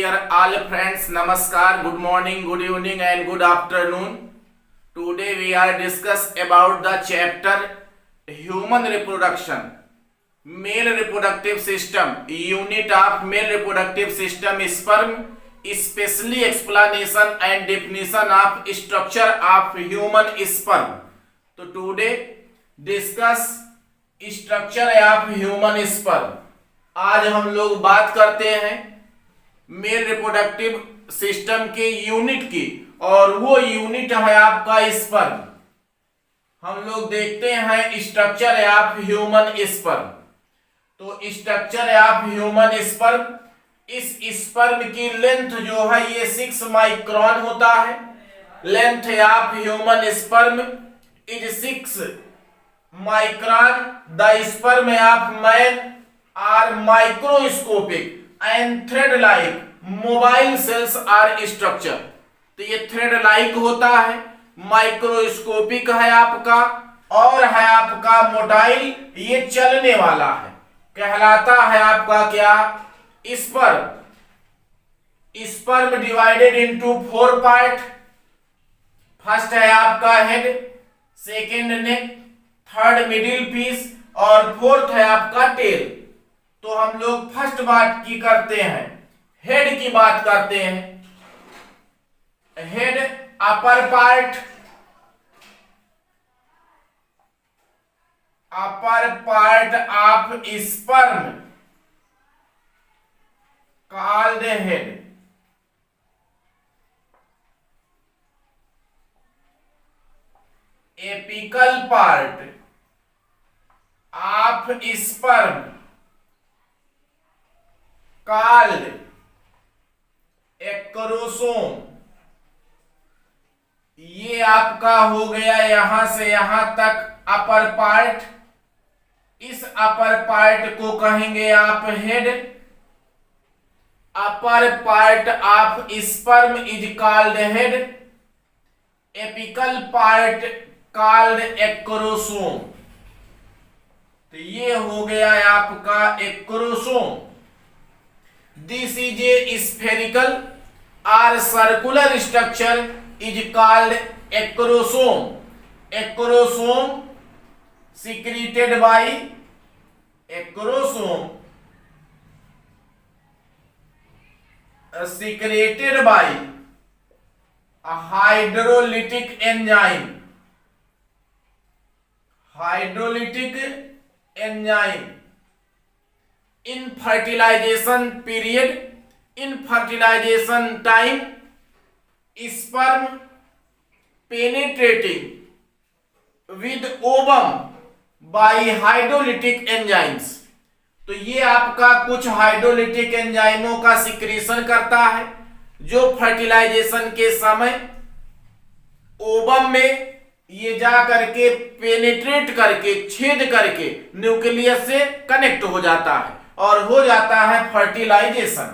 dear all friends, Namaskar, good morning, good evening and good afternoon. Today we are discuss about the chapter Human Reproduction, Male Reproductive System, Unit of Male Reproductive System, Sperm, especially explanation and definition of structure of human sperm. तो today discuss structure of human sperm. आज हम लोग बात करते हैं male reproductive system के unit की, और वो यूनिट है आपका स्पर्म। हम लोग देखते हैं स्ट्रक्चर ऑफ ह्यूमन स्पर्म। तो स्ट्रक्चर ऑफ ह्यूमन स्पर्म, इस स्पर्म की लेंथ जो है ये 6 माइक्रोन होता है। Length of human sperm is 6 micron. The sperm of man are microscopic and thread like mobile cells are structure। तो ये थ्रेड लाइक होता है, माइक्रोस्कोपिक है आपका, और है आपका मोटाइल, ये चलने वाला है, कहलाता है आपका क्या, sperm. Sperm divided into 4 part. First है आपका हेड, सेकेंड नेक, थर्ड मिडिल पीस और फोर्थ है आपका टेल। तो हम लोग फर्स्ट बात की करते हैं, हेड की बात करते हैं। Head upper part, upper part of sperm called head. Apical part of sperm called acrosome. ये आपका हो गया यहां से यहां तक अपर पार्ट। इस अपर पार्ट को कहेंगे आप head. Upper part of sperm is called head, apical part called acrosome. तो ये हो गया आपका acrosome. This is a spherical or circular structure is called acrosome. Acrosome secreted by a hydrolytic enzyme. In fertilization period, in fertilization time, sperm penetrating with ovum by hydrolytic enzymes। तो ये आपका कुछ hydrolytic एंजाइमों का secretion करता है, जो fertilisation के समय ओवम में ये जा करके पेनिट्रेट करके, छेद करके न्यूक्लियस से कनेक्ट हो जाता है और हो जाता है फर्टिलाइजेशन।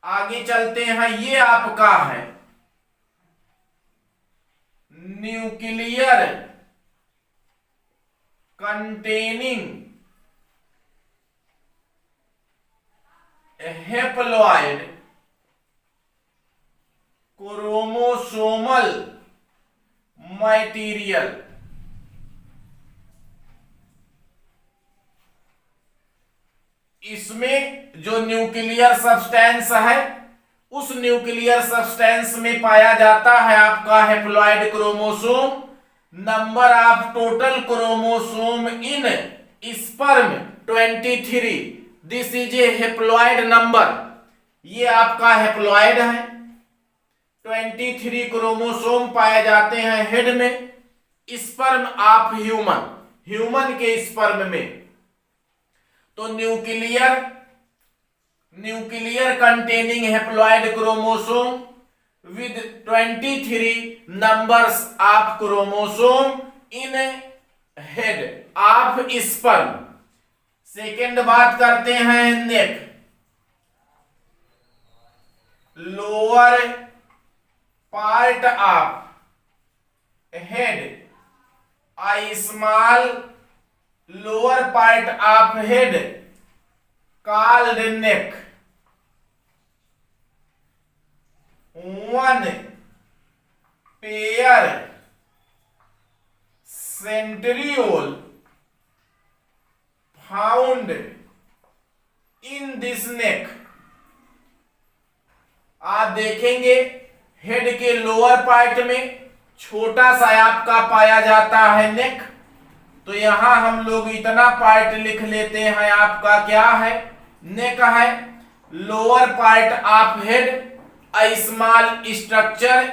आगे चलते हैं, ये आपका है nuclear containing haploid chromosomal material. इसमें जो न्यूक्लियर सब्सटेंस है, उस न्यूक्लियर सब्सटेंस में पाया जाता है आपका haploid chromosome. Number of total chromosome in sperm 23। This is A haploid number. ये आपका हेप्लॉइड है। 23 क्रोमोसोम पाए जाते हैं हेड में, स्पर्म ऑफ ह्यूमन, ह्यूमन के स्पर्म में। तो nuclear containing haploid chromosome with 23 numbers of chromosome in head of sperm. Second बात करते हैं neck. Lower part of head, a small lower part of head called neck। One pair centriole found in this neck. आप देखेंगे head के lower part में छोटा सा आपका पाया जाता है नेक। तो यहां हम लोग इतना पार्ट लिख लेते हैं, आपका क्या है, नेक है। Lower part of head a small structure,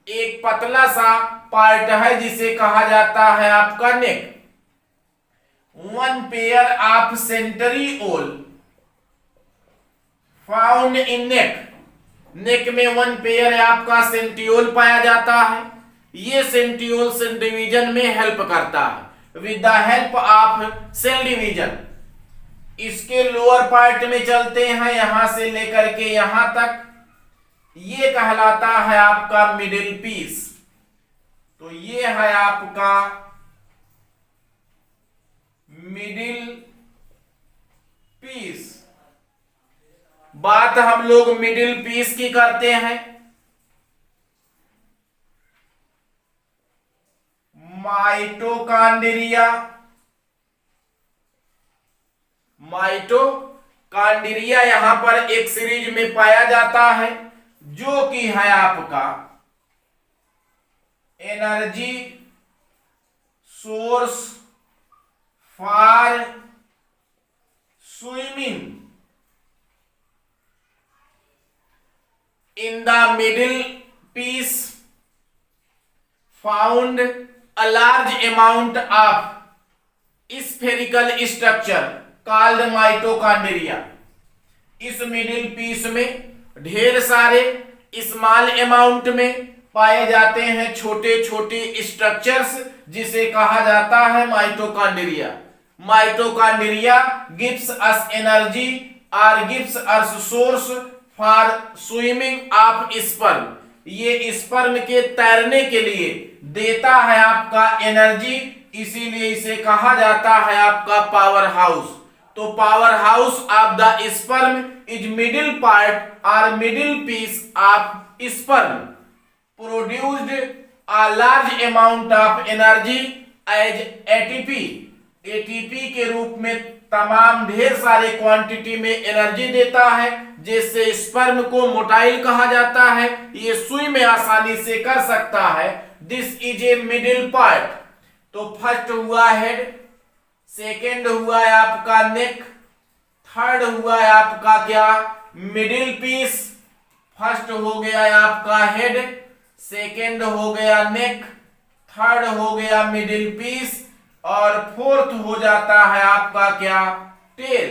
एक पतला सा पार्ट है जिसे कहा जाता है आपका neck. One pair of centriole found in neck, neck में वन पेयर आपका सेंट्रियोल पाया जाता है। ये सेंट्रियोल सेल डिवीजन में हेल्प करता है with the help of cell division. इसके लोअर पार्ट में चलते हैं, यहां से लेकर के यहां तक, ये कहलाता है आपका मिडिल पीस। तो ये है आपका मिडिल पीस। बात हम लोग मिडिल पीस की करते हैं। माइटोकॉन्ड्रिया, माइटोकॉन्ड्रिया यहां पर एक सीरीज में पाया जाता है, जो कि है आपका energy source for swimming. In the middle piece found a large amount of spherical structure called mitochondria। इस मिडिल पीस में ढेर सारे स्मॉल अमाउंट में पाए जाते हैं छोटे छोटे स्ट्रक्चर्स, जिसे कहा जाता है mitochondria. Mitochondria gives us energy और gives us source for swimming of sperm. ये स्पर्म के तैरने के लिए देता है आपका एनर्जी, इसीलिए इसे कहा जाता है आपका पावर हाउस। तो power house of the sperm is middle part और middle piece of sperm produced a large amount of energy as ATP. ATP के रूप में तमाम ढेर सारे क्वांटिटी में एनर्जी देता है, जिससे स्पर्म को मोटाइल कहा जाता है। ये सुई में आसानी से कर सकता है। This is a middle part. तो फर्स्ट हुआ हेड, सेकेंड हुआ है आपका नेक, थर्ड हुआ है आपका क्या, मिडिल पीस। फर्स्ट हो गया है आपका हेड, सेकेंड हो गया नेक, थर्ड हो गया मिडिल पीस और फोर्थ हो जाता है आपका क्या, टेल।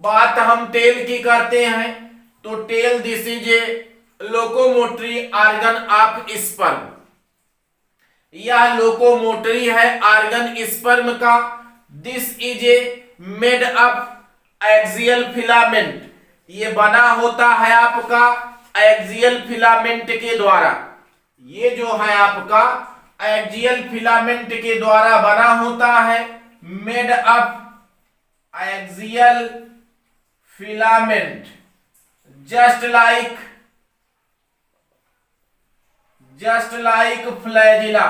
बात हम टेल की करते हैं तो tail this is a locomotory organ of sperm. यह लोकोमोटरी है ऑर्गन स्पर्म का। This is a made up axial filament. ये बना होता है आपका एक्सियल फिलामेंट के द्वारा। ये जो है आपका एक्सियल फिलामेंट के द्वारा बना होता है, made up axial filament just like flagella.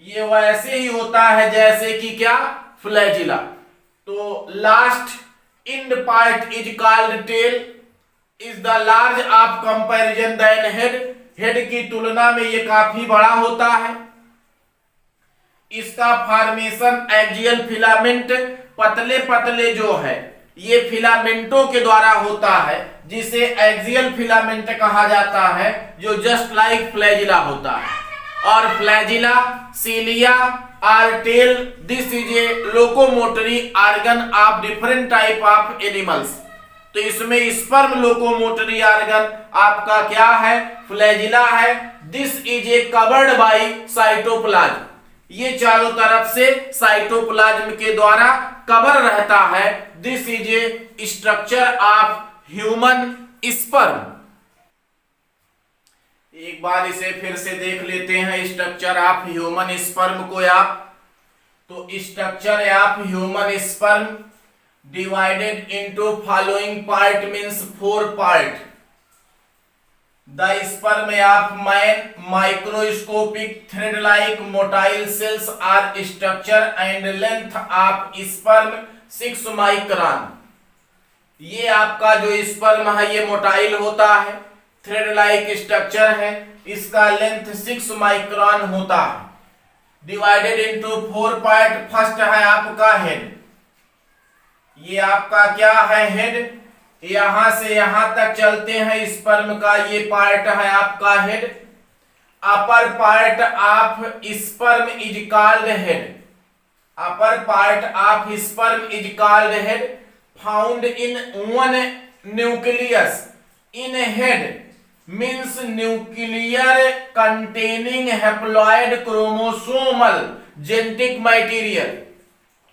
ये वैसे ही होता है जैसे कि क्या, फ्लैजिला। तो last end part is called tail, is the large of comparison than head. Head की तुलना में ये काफी बड़ा होता है। इसका फॉर्मेशन एक्सियल फिलामेंट, पतले पतले जो है ये फिलामेंटों के द्वारा होता है, जिसे एक्सियल फिलामेंट कहा जाता है, जो जस्ट लाइक फ्लैजिला होता है। और फ्लैजिला, सीलिया और tail, this is a locomotory organ of different type of animals. तो इसमें स्पर्म लोकोमोटरी ऑर्गन आपका क्या है, फ्लैजिला है। This is A covered by cytoplasm. ये चारों तरफ से साइटोप्लाज्म के द्वारा कवर रहता है। This is A structure of human sperm. एक बार इसे फिर से देख लेते हैं स्ट्रक्चर ऑफ ह्यूमन स्पर्म को आप। तो structure of human sperm divided into following part means 4 part. The sperm of man microscopic thread-like motile cells are structure and length of sperm 6 micron। ये आपका जो स्पर्म है ये मोटाइल होता है, थ्रेड लाइक स्ट्रक्चर है, इसका लेंथ 6 माइक्रोन होता है। Divided into 4 part. फर्स्ट है आपका हेड, ये आपका क्या है हेड, यहां से यहां तक चलते हैं स्पर्म का ये पार्ट है आपका head. Upper part of sperm is called head, upper part of sperm is called head. Found in one nucleus in head means nuclear containing haploid chromosomal genetic material.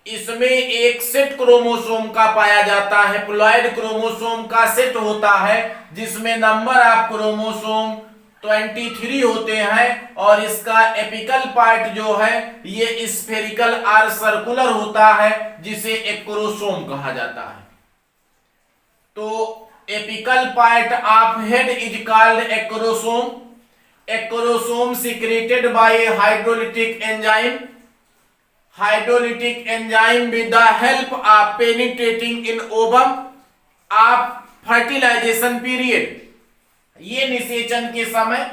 इसमें एक सेट क्रोमोसोम का पाया जाता है, haploid chromosome का set होता है जिसमें नंबर ऑफ क्रोमोसोम 23 होते हैं और इसका एपिकल पार्ट जो है ये स्फेरिकल और सर्कुलर होता है जिसे एक्रोसोम कहा जाता है। तो apical part of head is called acrosome. Acrosome secreted by hydrolytic enzyme, hydrolytic enzyme with the help of penetrating in ovum of fertilization period. ये निषेचन के समय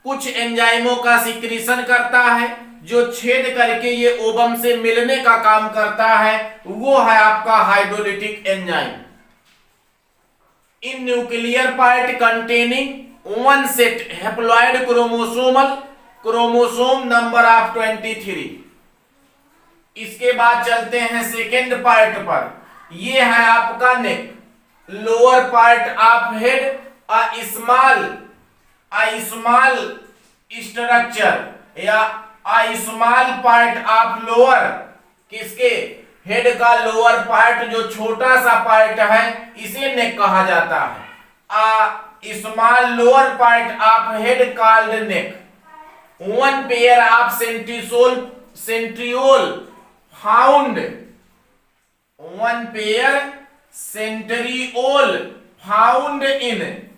कुछ एंजाइमों का सिक्रीशन करता है जो छेद करके ये ओवम से मिलने का काम करता है, वो है आपका hydrolytic enzyme. In nuclear part containing one set haploid chromosomal chromosome number of 23। इसके बाद चलते हैं सेकेंड पार्ट पर, ये है आपका neck. Lower part of head a small structure या a small part of lower, किसके हेड का लोअर पार्ट जो छोटा सा पार्ट है इसे नेक कहा जाता है। A small lower part of head called neck. One pair of centriole found, one pair centriole found in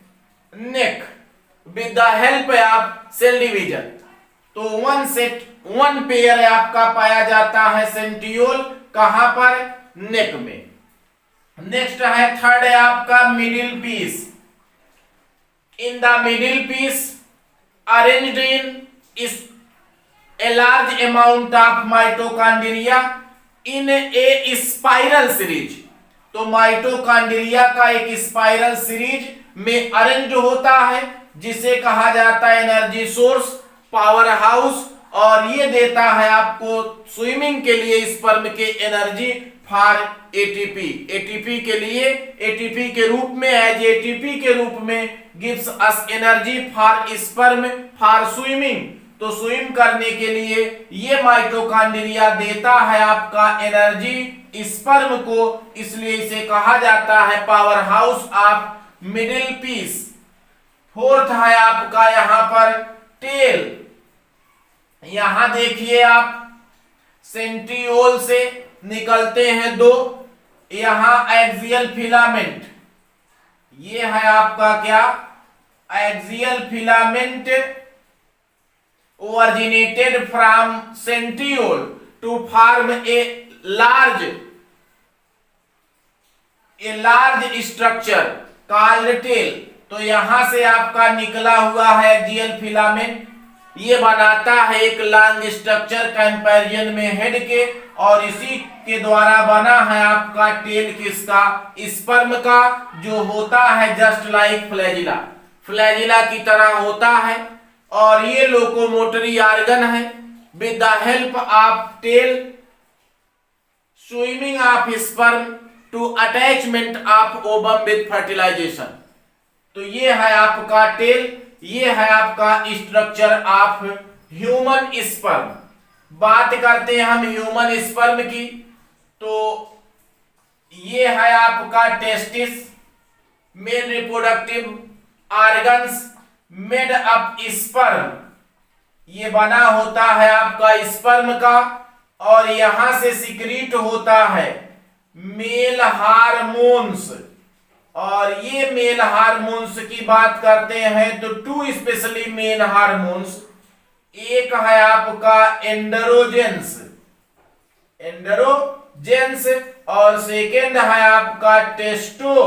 neck with the help of cell division। तो वन पेयर आपका पाया जाता है सेंट्रियोल, कहां पर, नेक में। नेक्स्ट है थर्ड है आपका middle piece. In the middle piece arranged in a large amount of mitochondria in a spiral series। तो माइटोकॉन्ड्रिया का एक स्पाइरल सीरीज में अरेंज होता है जिसे कहा जाता है एनर्जी सोर्स, पावर हाउस, और ये देता है आपको स्विमिंग के लिए स्पर्म के एनर्जी फॉर एटीपी। एटीपी के लिए, एटीपी के रूप में, एज एटीपी के रूप में gives us energy for sperm for swimming. तो स्विम करने के लिए ये माइटोकॉन्ड्रिया देता है आपका एनर्जी स्पर्म को, इसलिए इसे कहा जाता है power house of middle piece. Fourth है आपका यहां पर टेल। यहां देखिए आप सेंट्रियोल से निकलते हैं दो, यहां एक्सियल फिलामेंट, ये है आपका क्या, axial filament originated from centriole to form a large structure called tail। तो यहां से आपका निकला हुआ है एक्सियल फिलामेंट, ये बनाता है एक लॉन्ग स्ट्रक्चर कंपैरिजन में हेड के, और इसी के द्वारा बना है आपका टेल किसका, स्पर्म का, जो होता है जस्ट लाइक फ्लैजिला, फ्लैजिला की तरह होता है। और ये लोकोमोटरी ऑर्गन है। With the help of tail swimming of sperm to attachment of ovum with fertilization. तो ये है आपका टेल, ये है आपका स्ट्रक्चर ऑफ ह्यूमन स्पर्म। बात करते हैं हम ह्यूमन स्पर्म की, तो ये है आपका testis, male reproductive organs made up sperm, ये बना होता है आपका स्पर्म का, और यहां से सिक्रीट होता है मेल हार्मोन्स, और ये मेल हार्मोन्स की बात करते हैं तो 2 स्पेशली मेन हार्मोन्स, एक है आपका एंड्रोजेंस और सेकेंड है आपका टेस्टोस्टेरोन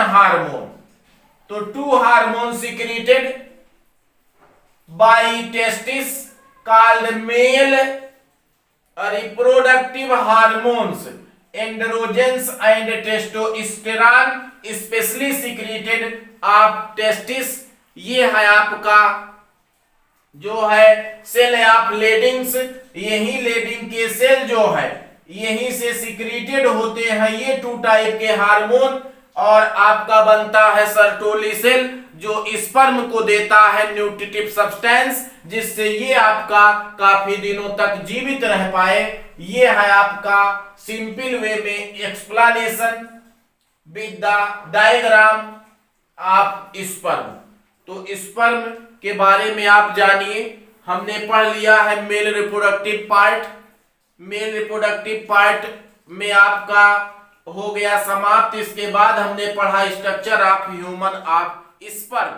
हार्मोन। तो 2 hormone secreted by testis called male reproductive hormones, androgens and testosterone specially secreted of testis. ये है आपका जो है सेल ऑफ लेडिंग्स, यही लेडिंग के सेल जो है यहीं से सिक्रेटेड होते हैं ये 2 टाइप के हार्मोन। और आपका बनता है सर्टोली सेल जो स्पर्म को देता है न्यूट्रिटिव सब्सटेंस, जिससे ये आपका काफी दिनों तक जीवित रह पाए। ये है आपका सिंपल वे में explanation with the diagram of sperm. तो स्पर्म के बारे में आप जानिए। हमने पढ़ लिया है male reproductive part. Male reproductive part में आपका हो गया समाप्त। इसके बाद हमने पढ़ा structure of human of sperm.